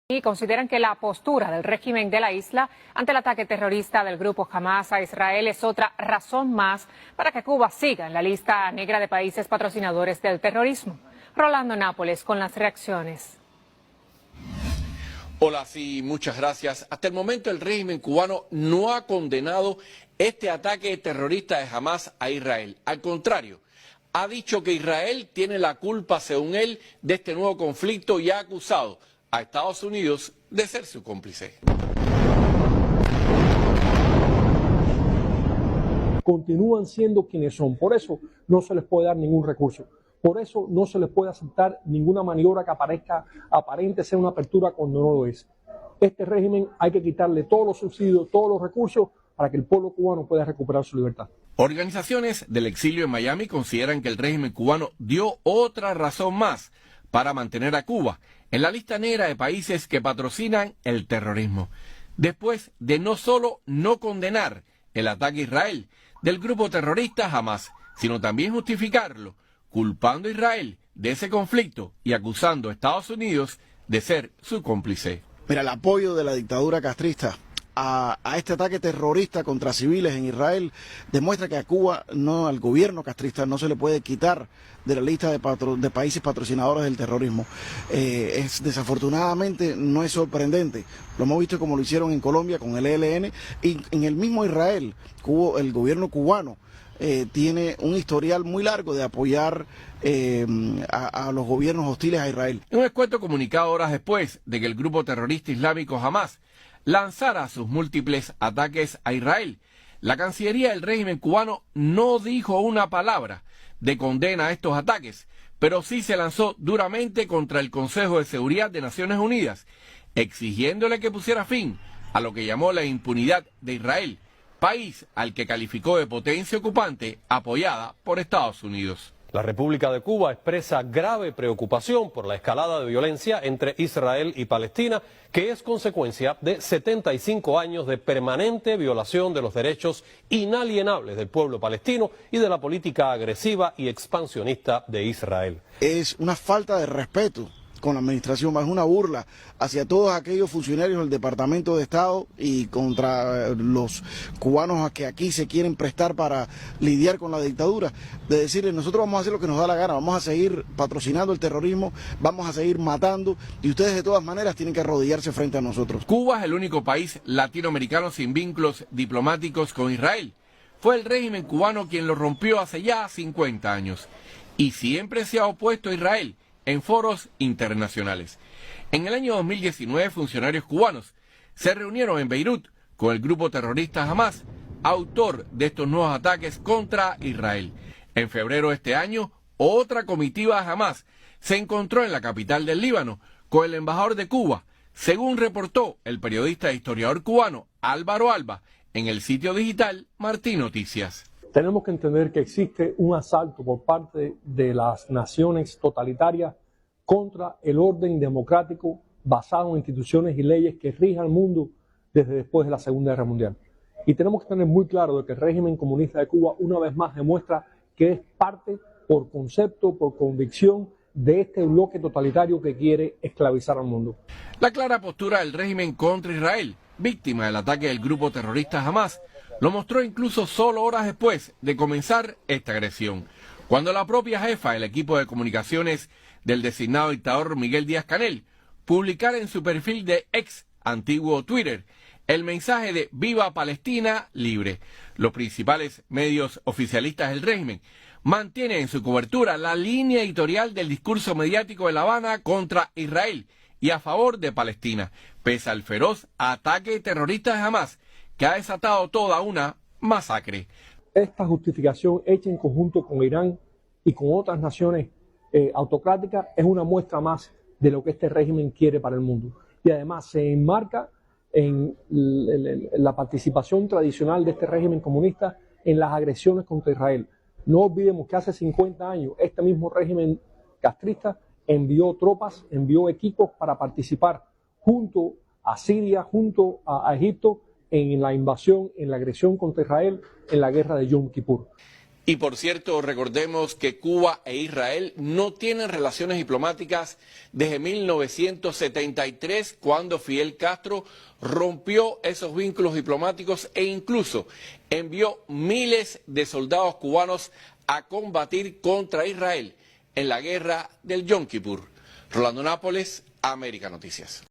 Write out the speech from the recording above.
Y consideran que la postura del régimen de la isla ante el ataque terrorista del grupo Hamas a Israel es otra razón más para que Cuba siga en la lista negra de países patrocinadores del terrorismo. Rolando Nápoles con las reacciones. Hola, sí, muchas gracias. Hasta el momento el régimen cubano no ha condenado este ataque terrorista de Hamas a Israel. Al contrario, ha dicho que Israel tiene la culpa, según él, de este nuevo conflicto y ha acusado a Estados Unidos de ser su cómplice. Continúan siendo quienes son, por eso no se les puede dar ningún recurso, por eso no se les puede aceptar ninguna maniobra que aparente ser una apertura cuando no lo es. Este régimen hay que quitarle todos los subsidios, todos los recursos para que el pueblo cubano pueda recuperar su libertad. Organizaciones del exilio en Miami consideran que el régimen cubano dio otra razón más para mantener a Cuba en la lista negra de países que patrocinan el terrorismo, después de no solo no condenar el ataque a Israel del grupo terrorista Hamas, sino también justificarlo, culpando a Israel de ese conflicto y acusando a Estados Unidos de ser su cómplice. Mira, el apoyo de la dictadura castrista a este ataque terrorista contra civiles en Israel demuestra que a Cuba, no, al gobierno castrista, no se le puede quitar de la lista de países patrocinadores del terrorismo. Desafortunadamente no es sorprendente. Lo hemos visto como lo hicieron en Colombia con el ELN y en el mismo Israel. El gobierno cubano tiene un historial muy largo de apoyar a los gobiernos hostiles a Israel. En un escueto comunicado horas después de que el grupo terrorista islámico Hamas lanzara sus múltiples ataques a Israel, la Cancillería del régimen cubano no dijo una palabra de condena a estos ataques, pero sí se lanzó duramente contra el Consejo de Seguridad de Naciones Unidas, exigiéndole que pusiera fin a lo que llamó la impunidad de Israel, país al que calificó de potencia ocupante apoyada por Estados Unidos. La República de Cuba expresa grave preocupación por la escalada de violencia entre Israel y Palestina, que es consecuencia de 75 años de permanente violación de los derechos inalienables del pueblo palestino y de la política agresiva y expansionista de Israel. Es una falta de respeto con la administración, es una burla hacia todos aquellos funcionarios del Departamento de Estado y contra los cubanos que aquí se quieren prestar para lidiar con la dictadura, de decirles: nosotros vamos a hacer lo que nos da la gana, vamos a seguir patrocinando el terrorismo, vamos a seguir matando y ustedes de todas maneras tienen que arrodillarse frente a nosotros. Cuba es el único país latinoamericano sin vínculos diplomáticos con Israel. Fue el régimen cubano quien lo rompió hace ya 50 años y siempre se ha opuesto a Israel en foros internacionales. En el año 2019, funcionarios cubanos se reunieron en Beirut con el grupo terrorista Hamas, autor de estos nuevos ataques contra Israel. En febrero de este año, otra comitiva de Hamas se encontró en la capital del Líbano con el embajador de Cuba, según reportó el periodista e historiador cubano Álvaro Alba en el sitio digital Martín Noticias. Tenemos que entender que existe un asalto por parte de las naciones totalitarias contra el orden democrático basado en instituciones y leyes que rijan el mundo desde después de la Segunda Guerra Mundial. Y tenemos que tener muy claro de que el régimen comunista de Cuba una vez más demuestra que es parte, por concepto, por convicción, de este bloque totalitario que quiere esclavizar al mundo. La clara postura del régimen contra Israel, víctima del ataque del grupo terrorista Hamas, lo mostró incluso solo horas después de comenzar esta agresión, cuando la propia jefa del equipo de comunicaciones del designado dictador Miguel Díaz-Canel publicara en su perfil de ex, antiguo Twitter, el mensaje de "Viva Palestina libre". Los principales medios oficialistas del régimen mantienen en su cobertura la línea editorial del discurso mediático de La Habana contra Israel y a favor de Palestina, pese al feroz ataque terrorista de Hamas, que ha desatado toda una masacre. Esta justificación hecha en conjunto con Irán y con otras naciones autocráticas es una muestra más de lo que este régimen quiere para el mundo. Y además se enmarca en la participación tradicional de este régimen comunista en las agresiones contra Israel. No olvidemos que hace 50 años este mismo régimen castrista envió tropas, envió equipos para participar junto a Siria, junto a Egipto, en la invasión, en la agresión contra Israel, en la guerra de Yom Kippur. Y por cierto, recordemos que Cuba e Israel no tienen relaciones diplomáticas desde 1973, cuando Fidel Castro rompió esos vínculos diplomáticos e incluso envió miles de soldados cubanos a combatir contra Israel en la guerra del Yom Kippur. Rolando Nápoles, América Noticias.